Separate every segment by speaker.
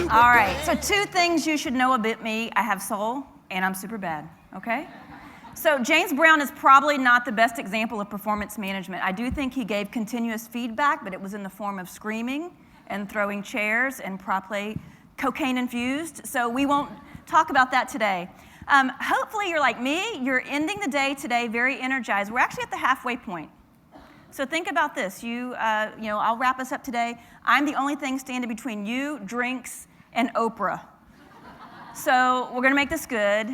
Speaker 1: All right, so 2 things you should know about me. I have soul, and I'm super bad, okay? So James Brown is probably not the best example of performance management. I do think he gave continuous feedback, but it was in the form of screaming and throwing chairs and probably cocaine infused, so we won't talk about that today. Hopefully you're like me, you're ending the day today very energized. We're actually at the halfway point. So think about this. I'll wrap us up today. I'm the only thing standing between you, drinks, and Oprah. So we're going to make this good.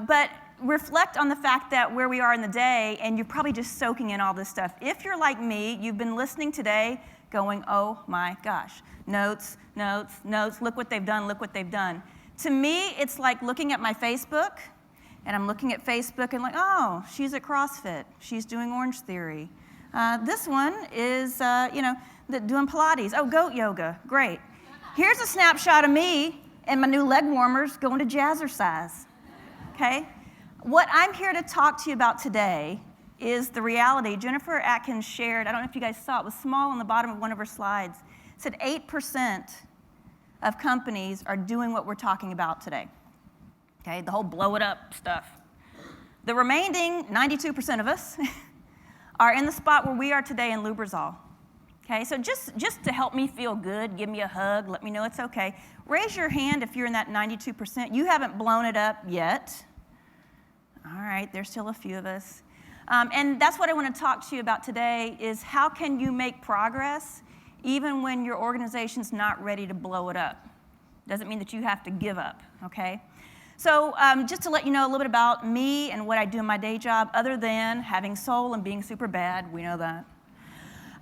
Speaker 1: But reflect on the fact that where we are in the day, and you're probably just soaking in all this stuff. If you're like me, you've been listening today going, oh my gosh, notes, notes, notes, look what they've done, look what they've done. To me, it's like looking at my Facebook, and I'm looking at Facebook and like, oh, she's at CrossFit. She's doing Orange Theory. This one is, doing Pilates. Oh, goat yoga. Great. Here's a snapshot of me and my new leg warmers going to jazzercise. Okay? What I'm here to talk to you about today is the reality. Jennifer Atkins shared, I don't know if you guys saw it, was small on the bottom of one of her slides. It said 8% of companies are doing what we're talking about today. Okay? The whole blow it up stuff. The remaining 92% of us are in the spot where we are today in Lubrizol. Okay, so just to help me feel good, give me a hug, let me know it's okay. Raise your hand if you're in that 92%. You haven't blown it up yet. All right, there's still a few of us. And that's what I want to talk to you about today is how can you make progress even when your organization's not ready to blow it up? Doesn't mean that you have to give up, okay? So just to let you know a little bit about me and what I do in my day job, other than having soul and being super bad, we know that.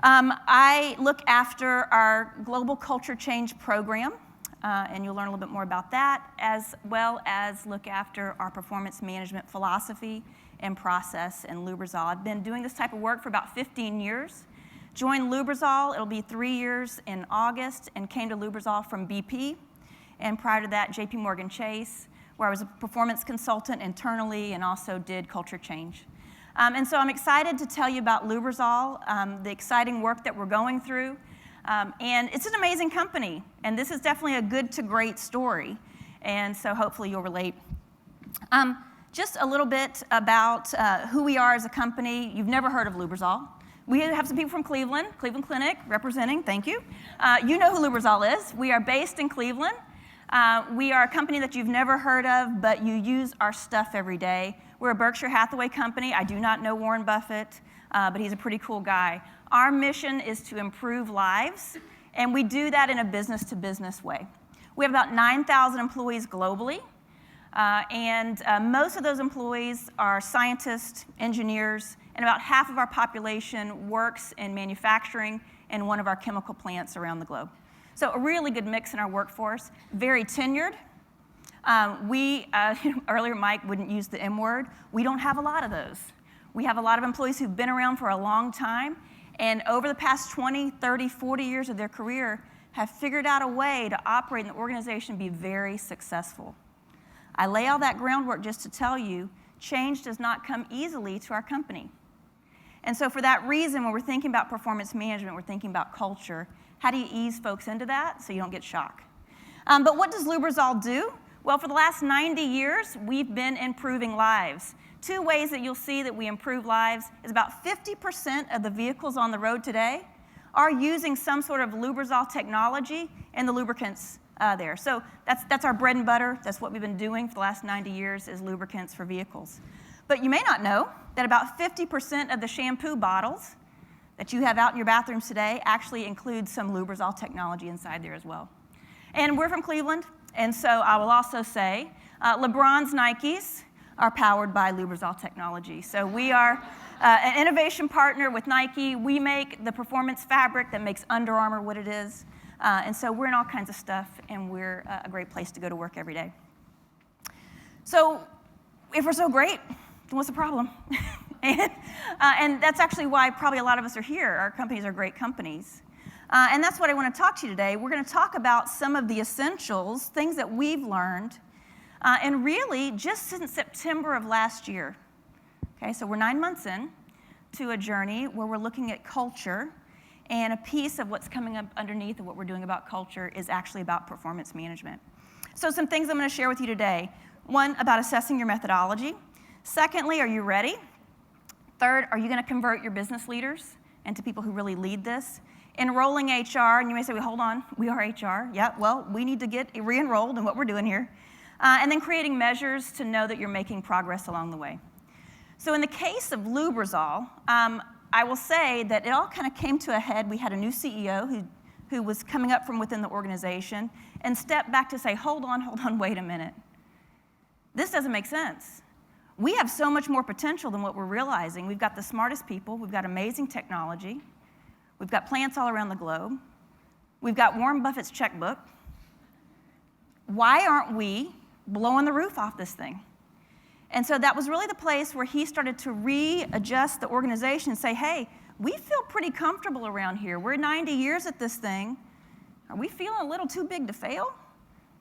Speaker 1: I look after our global culture change program, and you'll learn a little bit more about that, as well as look after our performance management philosophy and process in Lubrizol. I've been doing this type of work for about 15 years. Joined Lubrizol, it'll be 3 years in August, and came to Lubrizol from BP, and prior to that, JP Morgan Chase, where I was a performance consultant internally and also did culture change. And so I'm excited to tell you about Lubrizol, the exciting work that we're going through. And it's an amazing company, and this is definitely a good to great story. And so hopefully you'll relate. Just a little bit about who we are as a company. You've never heard of Lubrizol. We have some people from Cleveland Clinic representing, thank you. You know who Lubrizol is. We are based in Cleveland. We are a company that you've never heard of, but you use our stuff every day. We're a Berkshire Hathaway company. I do not know Warren Buffett, but he's a pretty cool guy. Our mission is to improve lives, and we do that in a business-to-business way. We have about 9,000 employees globally, and most of those employees are scientists, engineers, and about half of our population works in manufacturing in one of our chemical plants around the globe. So a really good mix in our workforce, very tenured. Earlier Mike wouldn't use the M word. We don't have a lot of those. We have a lot of employees who've been around for a long time, and over the past 20, 30, 40 years of their career have figured out a way to operate in the organization and be very successful. I lay all that groundwork just to tell you, change does not come easily to our company. And so for that reason, when we're thinking about performance management, we're thinking about culture. How do you ease folks into that so you don't get shock? But what does Lubrizol do? Well, for the last 90 years, we've been improving lives. 2 ways that you'll see that we improve lives is about 50% of the vehicles on the road today are using some sort of Lubrizol technology and the lubricants there. So that's our bread and butter. That's what we've been doing for the last 90 years is lubricants for vehicles. But you may not know that about 50% of the shampoo bottles that you have out in your bathrooms today actually include some Lubrizol technology inside there as well. And we're from Cleveland, and so I will also say LeBron's Nikes are powered by Lubrizol technology. So we are an innovation partner with Nike. We make the performance fabric that makes Under Armour what it is. And so we're in all kinds of stuff, and we're a great place to go to work every day. So if we're so great, then what's the problem? And that's actually why probably a lot of us are here. Our companies are great companies. And that's what I want to talk to you today. We're going to talk about some of the essentials, things that we've learned, and really just since September of last year. Okay, so we're 9 months in to a journey where we're looking at culture And a piece of what's coming up underneath of what we're doing about culture is actually about performance management. So some things I'm going to share with you today. One, about assessing your methodology. Secondly, are you ready? Third, are you going to convert your business leaders into people who really lead this? Enrolling HR, and you may say, well, hold on, we are HR. Yeah, well, we need to get re-enrolled in what we're doing here. And then creating measures to know that you're making progress along the way. So in the case of Lubrizol, I will say that it all kind of came to a head. We had a new CEO who was coming up from within the organization and stepped back to say, hold on, wait a minute. This doesn't make sense. We have so much more potential than what we're realizing. We've got the smartest people. We've got amazing technology. We've got plants all around the globe. We've got Warren Buffett's checkbook. Why aren't we blowing the roof off this thing? And so that was really the place where he started to readjust the organization and say, hey, we feel pretty comfortable around here. We're 90 years at this thing. Are we feeling a little too big to fail?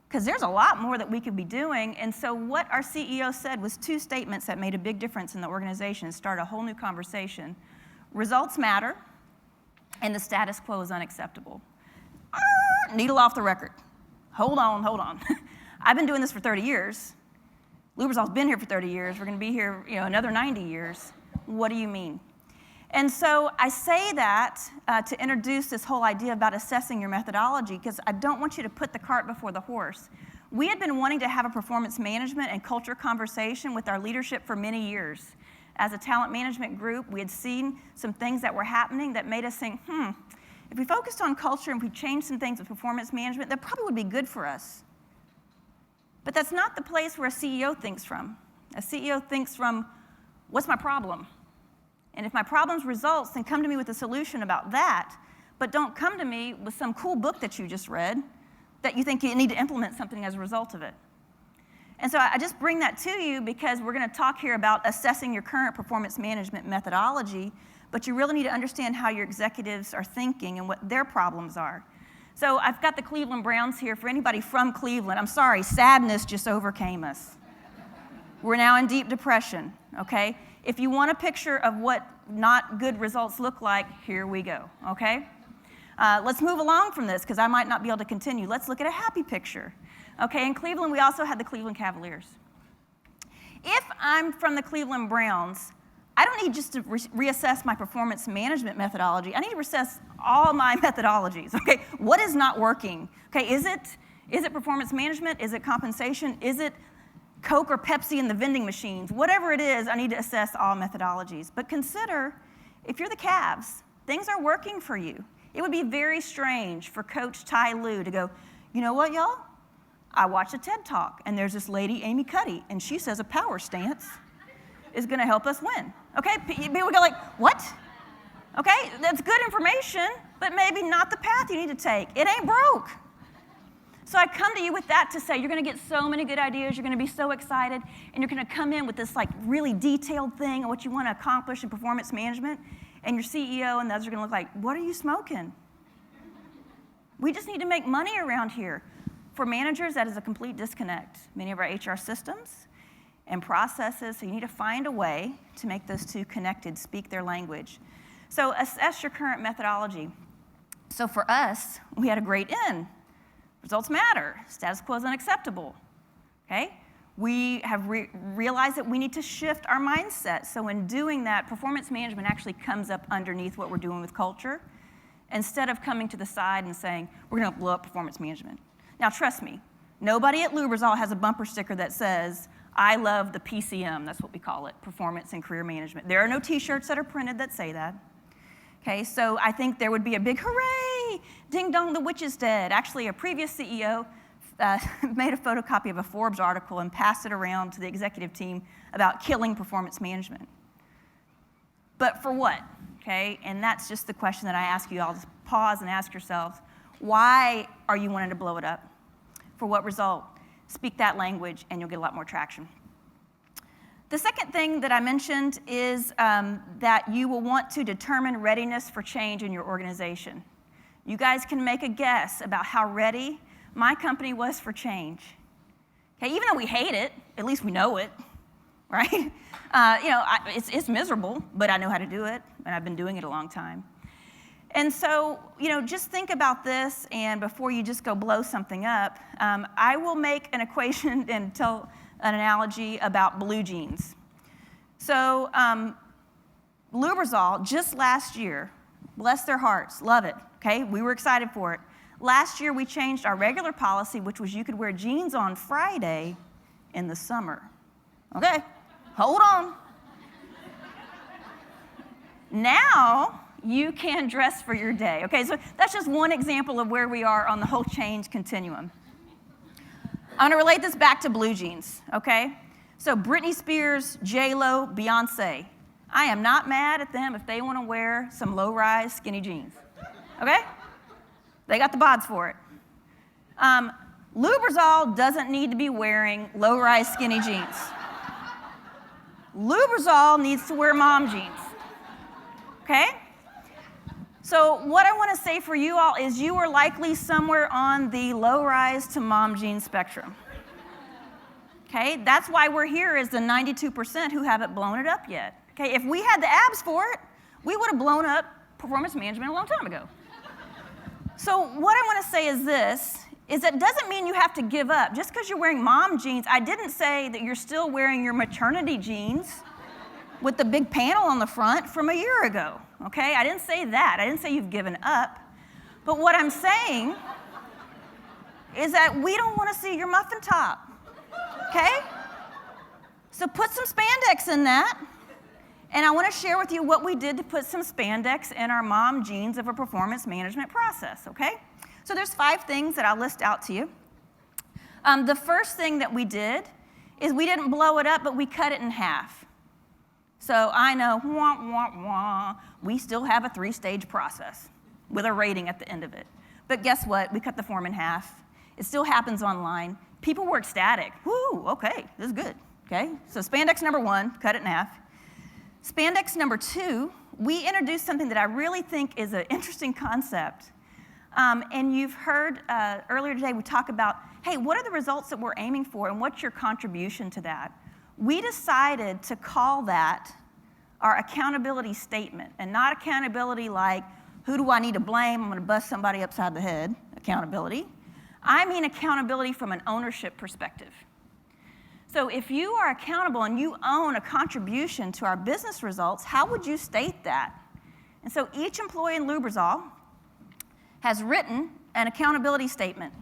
Speaker 1: Because there's a lot more that we could be doing. And so what our CEO said was two statements that made a big difference in the organization and started a whole new conversation. Results matter, and the status quo is unacceptable. Needle off the record. Hold on. I've been doing this for 30 years. Lubrizol's been here for 30 years. We're going to be here, another 90 years. What do you mean? And so I say that to introduce this whole idea about assessing your methodology, because I don't want you to put the cart before the horse. We had been wanting to have a performance management and culture conversation with our leadership for many years. As a talent management group, we had seen some things that were happening that made us think, if we focused on culture and we changed some things with performance management, that probably would be good for us. But that's not the place where a CEO thinks from. A CEO thinks from, what's my problem? And if my problem's results, then come to me with a solution about that, but don't come to me with some cool book that you just read that you think you need to implement something as a result of it. And so I just bring that to you because we're going to talk here about assessing your current performance management methodology, but you really need to understand how your executives are thinking and what their problems are. So I've got the Cleveland Browns here. For anybody from Cleveland, I'm sorry, sadness just overcame us. We're now in deep depression, okay? If you want a picture of what not good results look like, here we go, okay? Let's move along from this because I might not be able to continue. Let's look at a happy picture. Okay, in Cleveland, we also had the Cleveland Cavaliers. If I'm from the Cleveland Browns, I don't need just to reassess my performance management methodology. I need to reassess all my methodologies, okay? What is not working? Okay, is it performance management? Is it compensation? Is it Coke or Pepsi in the vending machines? Whatever it is, I need to assess all methodologies. But consider, if you're the Cavs, things are working for you. It would be very strange for Coach Ty Lue to go, you know what, y'all? I watched a TED Talk, and there's this lady, Amy Cuddy, and she says a power stance is going to help us win. Okay? People go like, what? Okay, that's good information, but maybe not the path you need to take. It ain't broke. So I come to you with that to say you're going to get so many good ideas, you're going to be so excited, and you're going to come in with this like really detailed thing of what you want to accomplish in performance management, and your CEO and the others are going to look like, what are you smoking? We just need to make money around here. For managers, that is a complete disconnect. Many of our HR systems and processes, so you need to find a way to make those two connected, speak their language. So assess your current methodology. So for us, we had a great in. Results matter. Status quo is unacceptable. Okay? We have realized that we need to shift our mindset. So in doing that, performance management actually comes up underneath what we're doing with culture, instead of coming to the side and saying, we're going to blow up performance management. Now, trust me, nobody at Lubrizol has a bumper sticker that says, I love the PCM, that's what we call it, performance and career management. There are no t-shirts that are printed that say that. Okay, so I think there would be a big hooray, ding dong, the witch is dead. Actually, a previous CEO made a photocopy of a Forbes article and passed it around to the executive team about killing performance management. But for what? Okay, and that's just the question that I ask you all to pause and ask yourselves. Why are you wanting to blow it up? For what result? Speak that language and you'll get a lot more traction. The second thing that I mentioned is that you will want to determine readiness for change in your organization. You guys can make a guess about how ready my company was for change. Okay, even though we hate it, at least we know it, right? It's miserable, but I know how to do it, and I've been doing it a long time. And so, just think about this, and before you just go blow something up, I will make an equation and tell an analogy about blue jeans. So, Lubrizol, just last year, bless their hearts, love it, okay? We were excited for it. Last year, we changed our regular policy, which was you could wear jeans on Friday in the summer. Okay, hold on. Now, you can dress for your day. Okay, so that's just one example of where we are on the whole change continuum. I'm gonna relate this back to blue jeans, okay? So Britney Spears, J-Lo, Beyonce. I am not mad at them if they wanna wear some low-rise skinny jeans, okay? They got the bods for it. Lubrizol doesn't need to be wearing low-rise skinny jeans. Lubrizol needs to wear mom jeans, okay? So what I want to say for you all is you are likely somewhere on the low-rise to mom jeans spectrum, okay? That's why we're here is the 92% who haven't blown it up yet, okay? If we had the abs for it, we would have blown up performance management a long time ago. So what I want to say is this, is that doesn't mean you have to give up. Just because you're wearing mom jeans, I didn't say that you're still wearing your maternity jeans with the big panel on the front from a year ago, okay? I didn't say that. I didn't say you've given up. But what I'm saying is that we don't want to see your muffin top, okay? So put some spandex in that. And I want to share with you what we did to put some spandex in our mom jeans of a performance management process, okay? So there's 5 things that I'll list out to you. The first thing that we did is we didn't blow it up, but we cut it in half. So I know, wah, wah, wah, we still have a 3-stage process with a rating at the end of it. But guess what? We cut the form in half. It still happens online. People were ecstatic. Woo, okay, this is good, okay? So spandex number 1, cut it in half. Spandex number 2, we introduced something that I really think is an interesting concept. And you've heard earlier today we talk about, hey, what are the results that we're aiming for and what's your contribution to that? We decided to call that our accountability statement, and not accountability like, who do I need to blame? I'm gonna bust somebody upside the head, accountability. I mean accountability from an ownership perspective. So if you are accountable and you own a contribution to our business results, how would you state that? And so each employee in Lubrizol has written an accountability statement.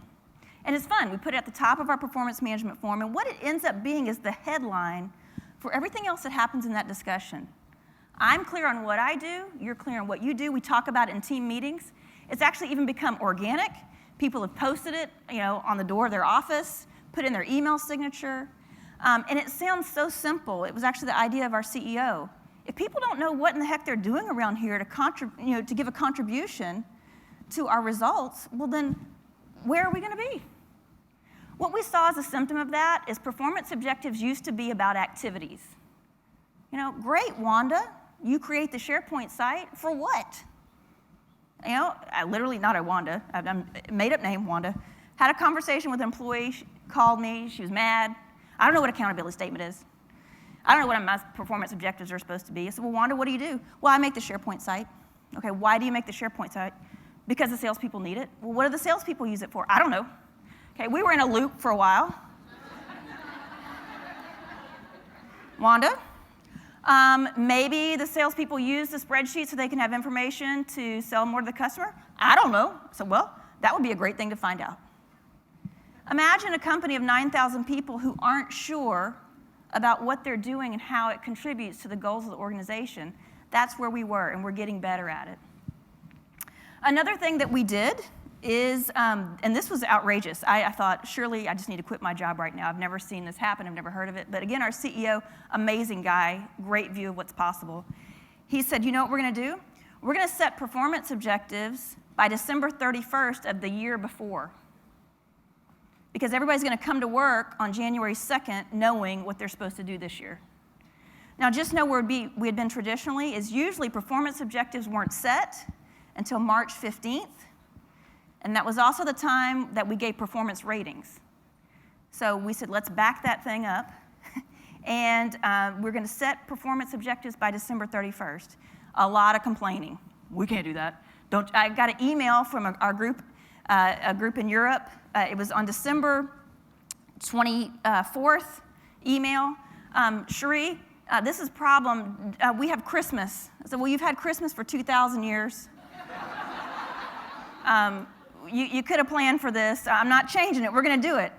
Speaker 1: And it's fun. We put it at the top of our performance management form, and what it ends up being is the headline for everything else that happens in that discussion. I'm clear on what I do, you're clear on what you do. We talk about it in team meetings. It's actually even become organic. People have posted it, on the door of their office, put in their email signature. And it sounds so simple. It was actually the idea of our CEO. If people don't know what in the heck they're doing around here to give a contribution to our results, well then, where are we gonna be? What we saw as a symptom of that is performance objectives used to be about activities. Great, Wanda, you create the SharePoint site, for what? I literally, not a Wanda, I'm made-up name, Wanda, had a conversation with an employee, she called me, she was mad. I don't know what accountability statement is. I don't know what my performance objectives are supposed to be. I said, well, Wanda, what do you do? Well, I make the SharePoint site. Okay, why do you make the SharePoint site? Because the salespeople need it. Well, what do the salespeople use it for? I don't know. Okay, we were in a loop for a while. Wanda, maybe the salespeople use the spreadsheet so they can have information to sell more to the customer? I don't know. So, well, that would be a great thing to find out. Imagine a company of 9,000 people who aren't sure about what they're doing and how it contributes to the goals of the organization. That's where we were, and we're getting better at it. Another thing that we did is, and this was outrageous. I thought, surely I just need to quit my job right now. I've never seen this happen. I've never heard of it. But again, our CEO, amazing guy, great view of what's possible. He said, you know what we're going to do? We're going to set performance objectives by December 31st of the year before. Because everybody's going to come to work on January 2nd knowing what they're supposed to do this year. Now, just know where we had been traditionally is usually performance objectives weren't set until March 15th. And that was also the time that we gave performance ratings. So we said, let's back that thing up. And we're going to set performance objectives by December 31st. A lot of complaining. We can't do that. I got an email from a group in Europe. It was on December 24th email. Cheree, this is a problem. We have Christmas. I said, well, you've had Christmas for 2,000 years. You could have planned for this. I'm not changing it. We're going to do it.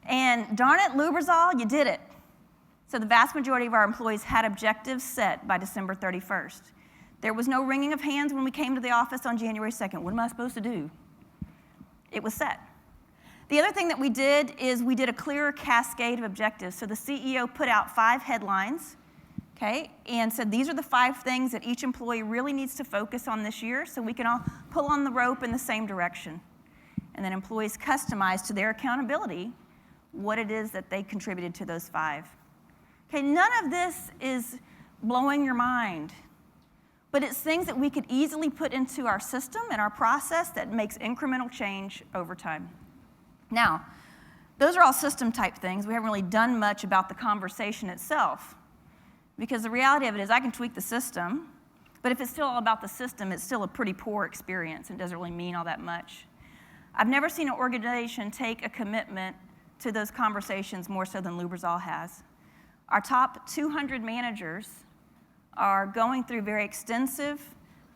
Speaker 1: And darn it, Lubrizol, you did it. So the vast majority of our employees had objectives set by December 31st. There was no wringing of hands when we came to the office on January 2nd. What am I supposed to do? It was set. The other thing that we did is we did a clearer cascade of objectives. So the CEO put out 5 headlines, okay, and said these are the 5 things that each employee really needs to focus on this year so we can all pull on the rope in the same direction. And then employees customized to their accountability what it is that they contributed to those 5. Okay, none of this is blowing your mind, but it's things that we could easily put into our system and our process that makes incremental change over time. Now, those are all system type things. We haven't really done much about the conversation itself, because the reality of it is I can tweak the system, but if it's still all about the system, it's still a pretty poor experience and doesn't really mean all that much. I've never seen an organization take a commitment to those conversations more so than Lubrizol has. Our top 200 managers are going through very extensive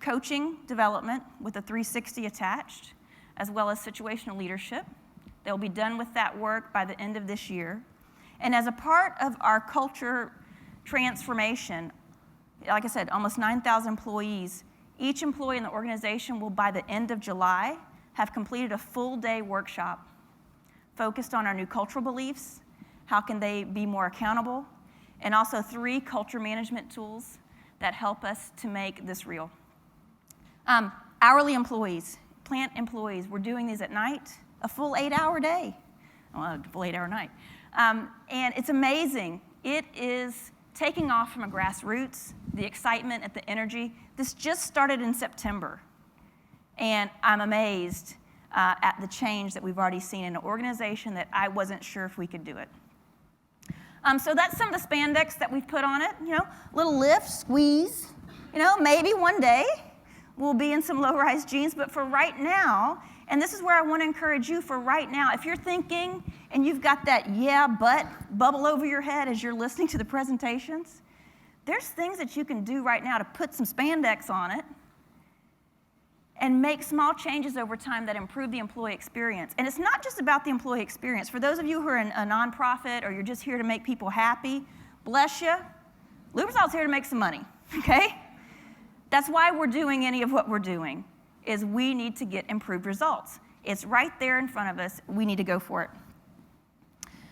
Speaker 1: coaching development with a 360 attached, as well as situational leadership. They'll be done with that work by the end of this year. And as a part of our culture transformation, like I said, almost 9,000 employees, each employee in the organization will, by the end of July, have completed a full-day workshop focused on our new cultural beliefs, how can they be more accountable, and also 3 culture management tools that help us to make this real. Hourly employees, plant employees, we're doing these at night, a full 8-hour day, well, a full 8-hour night. And it's amazing. It is taking off from a grassroots, the excitement and the energy. This just started in September, and I'm amazed at the change that we've already seen in an organization that I wasn't sure if we could do it. So that's some of the spandex that we've put on it, little lift, squeeze. Maybe one day we'll be in some low-rise jeans, but for right now, and this is where I want to encourage you for right now, if you're thinking and you've got that yeah, but bubble over your head as you're listening to the presentations, there's things that you can do right now to put some spandex on it and make small changes over time that improve the employee experience. And it's not just about the employee experience. For those of you who are in a nonprofit or you're just here to make people happy, bless you, Lubrizol's here to make some money, okay? That's why we're doing any of what we're doing, is we need to get improved results. It's right there in front of us. We need to go for it.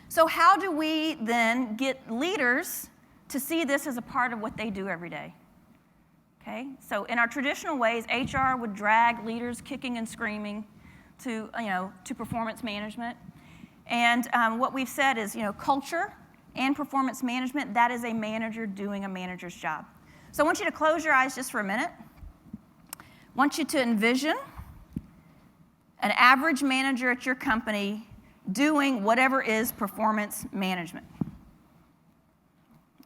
Speaker 1: So how do we then get leaders to see this as a part of what they do every day? Okay, so in our traditional ways, HR would drag leaders kicking and screaming to performance management. And what we've said is, culture and performance management, that is a manager doing a manager's job. So I want you to close your eyes just for a minute. I want you to envision an average manager at your company doing whatever is performance management.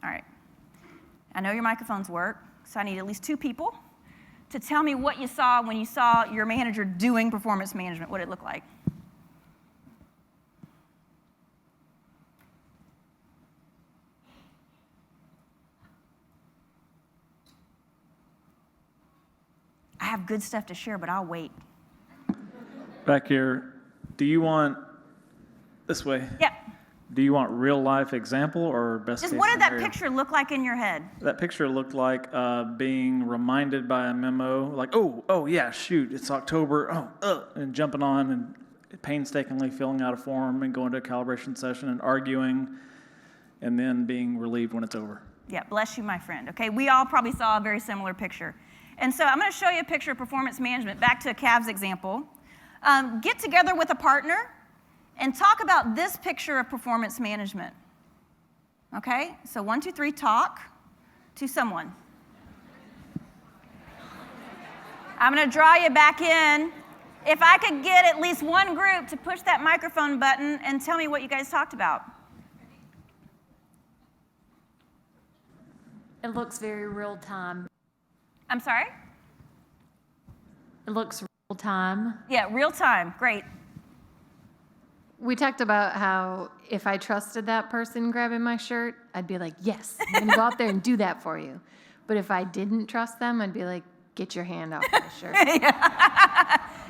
Speaker 1: All right. I know your microphones work. So I need at least 2 people to tell me what you saw when you saw your manager doing performance management, what it looked like. I have good stuff to share, but I'll wait.
Speaker 2: Back here, do you want, this way?
Speaker 1: Yep.
Speaker 2: Do you want real life example or best case
Speaker 1: Just what did that
Speaker 2: scenario?
Speaker 1: picture look like in your head?
Speaker 2: That picture looked like being reminded by a memo, like, oh yeah, shoot, it's October, and jumping on and painstakingly filling out a form and going to a calibration session and arguing and then being relieved when it's over.
Speaker 1: Yeah, bless you, my friend. Okay, we all probably saw a very similar picture. And so I'm going to show you a picture of performance management, back to a Cavs example. Get together with a partner and talk about this picture of performance management. Okay, so 1, 2, 3, talk to someone. I'm going to draw you back in. If I could get at least one group to push that microphone button and tell me what you guys talked about.
Speaker 3: It looks very real time.
Speaker 1: I'm sorry?
Speaker 3: It looks real time.
Speaker 1: Yeah, real time. Great.
Speaker 3: We talked about how if I trusted that person grabbing my shirt, I'd be like, yes, I'm going to go out there and do that for you. But if I didn't trust them, I'd be like, get your hand off my shirt.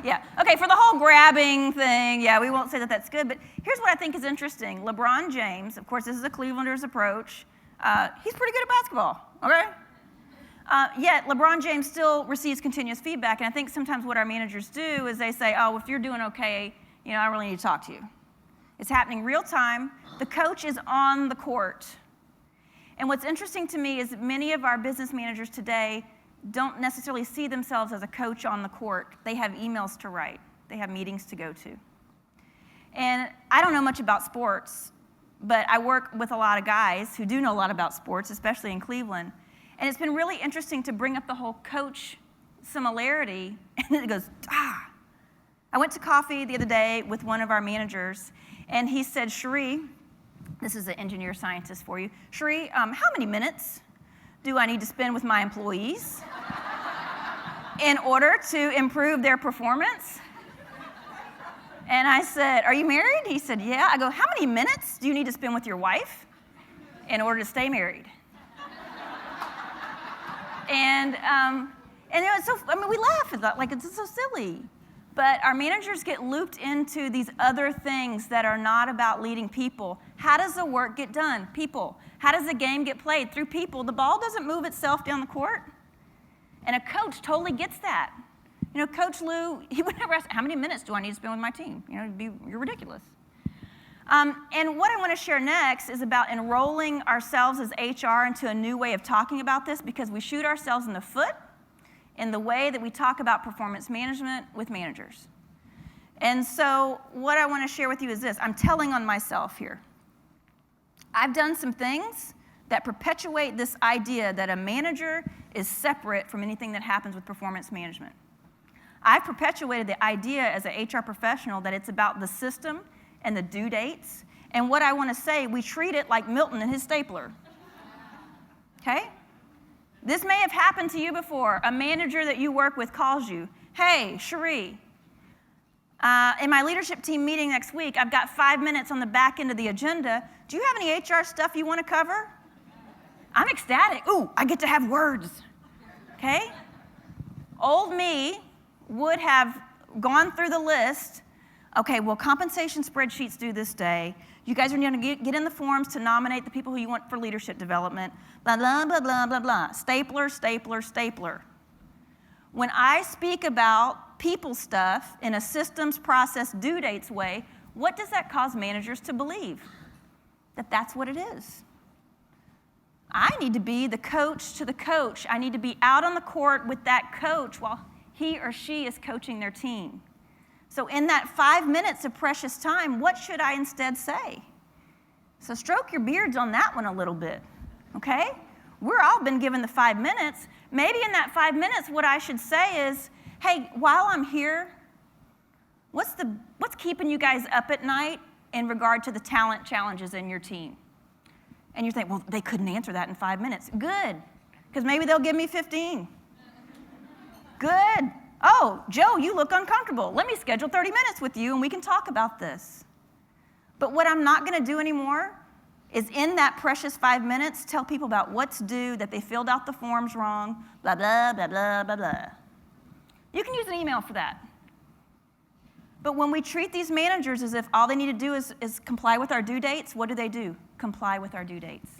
Speaker 1: Yeah. Okay, for the whole grabbing thing, yeah, we won't say that that's good. But here's what I think is interesting. LeBron James, of course, this is a Clevelanders approach. He's pretty good at basketball, okay? Yet LeBron James still receives continuous feedback. And I think sometimes what our managers do is they say, oh, if you're doing okay, I don't really need to talk to you. It's happening real time. The coach is on the court. And what's interesting to me is many of our business managers today don't necessarily see themselves as a coach on the court. They have emails to write. They have meetings to go to. And I don't know much about sports, but I work with a lot of guys who do know a lot about sports, especially in Cleveland. And it's been really interesting to bring up the whole coach similarity. And it goes, I went to coffee the other day with one of our managers, and he said, Cheree, this is an engineer scientist for you. Cheree, how many minutes do I need to spend with my employees in order to improve their performance? And I said, are you married? He said, yeah. I go, how many minutes do you need to spend with your wife in order to stay married? And it's so, we laugh at that, like it's so silly. But our managers get looped into these other things that are not about leading people. How does the work get done? People. How does the game get played? Through people. The ball doesn't move itself down the court. And a coach totally gets that. Coach Lou, he would never ask, how many minutes do I need to spend with my team? You're ridiculous. And what I want to share next is about enrolling ourselves as HR into a new way of talking about this, because we shoot ourselves in the foot in the way that we talk about performance management with managers. And so what I want to share with you is this. I'm telling on myself here. I've done some things that perpetuate this idea that a manager is separate from anything that happens with performance management. I've perpetuated the idea as an HR professional that it's about the system and the due dates. And what I want to say, we treat it like Milton and his stapler. Okay? This may have happened to you before. A manager that you work with calls you, hey, Cheree, in my leadership team meeting next week, I've got 5 minutes on the back end of the agenda. Do you have any HR stuff you want to cover? I'm ecstatic. Ooh, I get to have words. Okay? Old me would have gone through the list. Okay, well, compensation spreadsheets due this day. You guys are going to get in the forms to nominate the people who you want for leadership development. Blah, blah, blah, blah, blah, blah. Stapler, stapler, stapler. When I speak about people stuff in a systems, process, due dates way, what does that cause managers to believe? That that's what it is. I need to be the coach to the coach. I need to be out on the court with that coach while he or she is coaching their team. So in that 5 minutes of precious time, what should I instead say? So stroke your beards on that one a little bit, okay? We're all been given the 5 minutes. Maybe in that 5 minutes, what I should say is, hey, while I'm here, what's keeping you guys up at night in regard to the talent challenges in your team? And you think, well, they couldn't answer that in 5 minutes. Good, because maybe they'll give me 15. Good. Oh, Joe, you look uncomfortable. Let me schedule 30 minutes with you and we can talk about this. But what I'm not going to do anymore is in that precious 5 minutes tell people about what's due, that they filled out the forms wrong, blah, blah, blah, blah, blah, blah. You can use an email for that. But when we treat these managers as if all they need to do is comply with our due dates, what do? Comply with our due dates.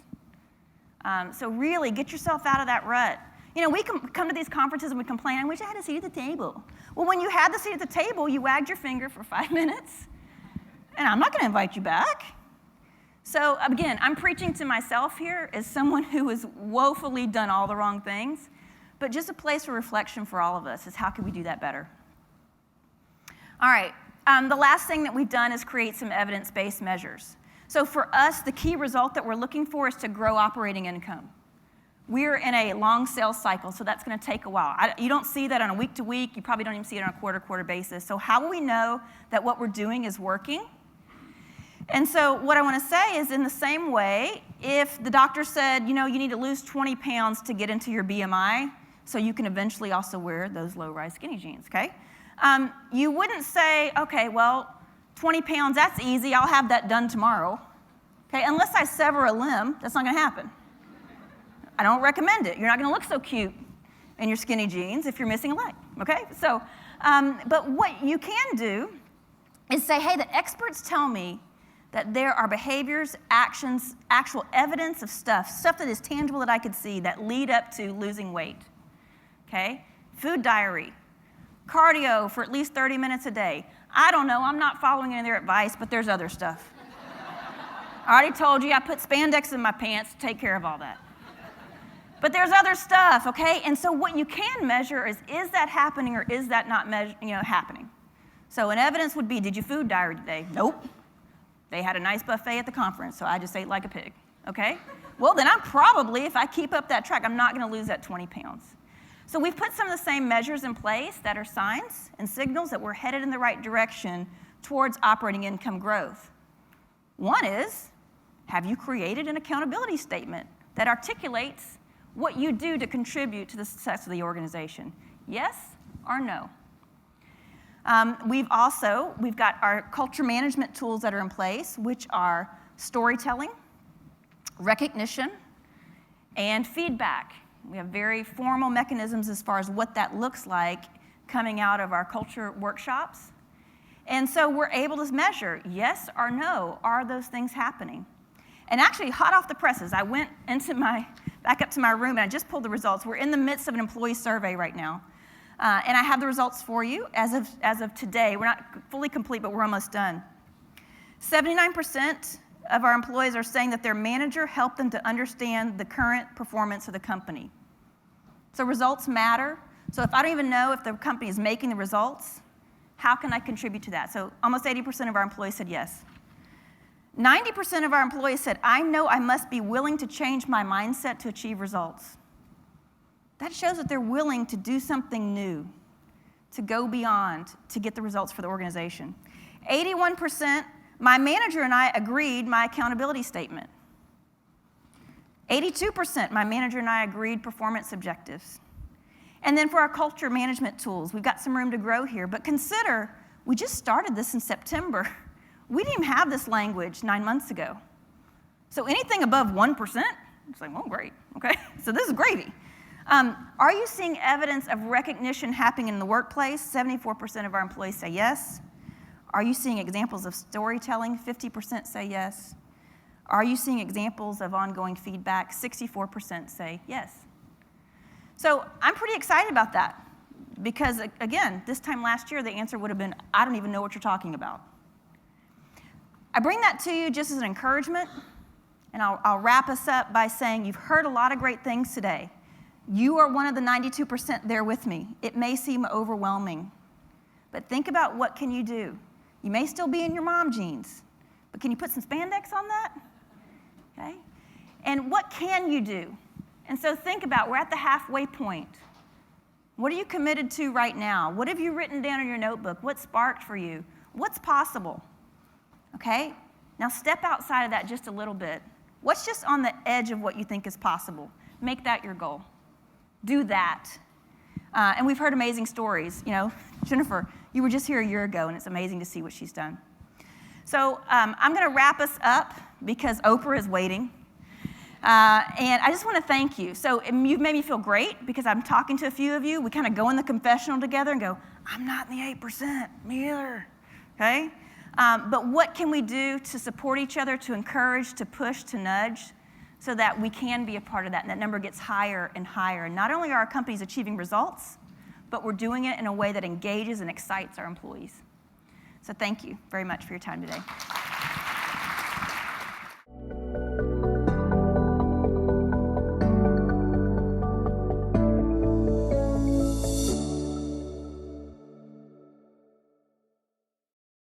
Speaker 1: So really, get yourself out of that rut. We come to these conferences and we complain, I wish I had a seat at the table. Well, when you had the seat at the table, you wagged your finger for 5 minutes, and I'm not going to invite you back. So again, I'm preaching to myself here as someone who has woefully done all the wrong things, but just a place for reflection for all of us is how can we do that better? All right, the last thing that we've done is create some evidence-based measures. So for us, the key result that we're looking for is to grow operating income. We're in a long sales cycle, so that's going to take a while. You don't see that on a week-to-week. You probably don't even see it on a quarter-to-quarter basis. So how will we know that what we're doing is working? And so what I want to say is in the same way, if the doctor said, you need to lose 20 pounds to get into your BMI, so you can eventually also wear those low-rise skinny jeans, okay? You wouldn't say, okay, well, 20 pounds, that's easy, I'll have that done tomorrow, okay? Unless I sever a limb, that's not gonna happen. I don't recommend it. You're not gonna look so cute in your skinny jeans if you're missing a leg, okay? So, but what you can do is say, hey, the experts tell me that there are behaviors, actions, actual evidence of stuff that is tangible that I could see that lead up to losing weight, okay? Food diary, cardio for at least 30 minutes a day. I don't know, I'm not following any of their advice, but there's other stuff. I already told you I put spandex in my pants to take care of all that. But there's other stuff, okay? And so what you can measure is that happening or is that not happening? So an evidence would be, did you food diary today? Nope. They had a nice buffet at the conference, so I just ate like a pig, okay? Well, then I'm probably, if I keep up that track, I'm not gonna lose that 20 pounds. So we've put some of the same measures in place that are signs and signals that we're headed in the right direction towards operating income growth. One is, have you created an accountability statement that articulates what you do to contribute to the success of the organization? Yes or no? We've got our culture management tools that are in place, which are storytelling, recognition, and feedback. We have very formal mechanisms as far as what that looks like coming out of our culture workshops. And so we're able to measure, yes or no, are those things happening? And actually, hot off the presses, I went back up to my room and I just pulled the results. We're in the midst of an employee survey right now. And I have the results for you as of today. We're not fully complete, but we're almost done. 79% of our employees are saying that their manager helped them to understand the current performance of the company. So results matter. So if I don't even know if the company is making the results, how can I contribute to that? So almost 80% of our employees said yes. 90% of our employees said, I know I must be willing to change my mindset to achieve results. That shows that they're willing to do something new, to go beyond, to get the results for the organization. 81%, my manager and I agreed my accountability statement. 82%, my manager and I agreed performance objectives. And then for our culture management tools, we've got some room to grow here, but consider, we just started this in September. We didn't even have this language 9 months ago. So anything above 1%, it's like, well, great, okay? So this is gravy. Are you seeing evidence of recognition happening in the workplace? 74% of our employees say yes. Are you seeing examples of storytelling? 50% say yes. Are you seeing examples of ongoing feedback? 64% say yes. So I'm pretty excited about that because, again, this time last year, the answer would have been, I don't even know what you're talking about. I bring that to you just as an encouragement, and I'll wrap us up by saying you've heard a lot of great things today. You are one of the 92% there with me. It may seem overwhelming, but think about what can you do. You may still be in your mom jeans, but can you put some spandex on that? Okay? And what can you do? And so think about, we're at the halfway point. What are you committed to right now? What have you written down in your notebook? What sparked for you? What's possible? Okay? Now step outside of that just a little bit. What's just on the edge of what you think is possible? Make that your goal. Do that. And we've heard amazing stories. You know, Jennifer, you were just here a year ago, and it's amazing to see what she's done. So I'm going to wrap us up because Oprah is waiting. And I just want to thank you. So you've made me feel great because I'm talking to a few of you. We kind of go in the confessional together and go, I'm not in the 8%, me either, okay? But what can we do to support each other, to encourage, to push, to nudge, so that we can be a part of that, and that number gets higher and higher. And not only are our companies achieving results, but we're doing it in a way that engages and excites our employees. So thank you very much for your time today.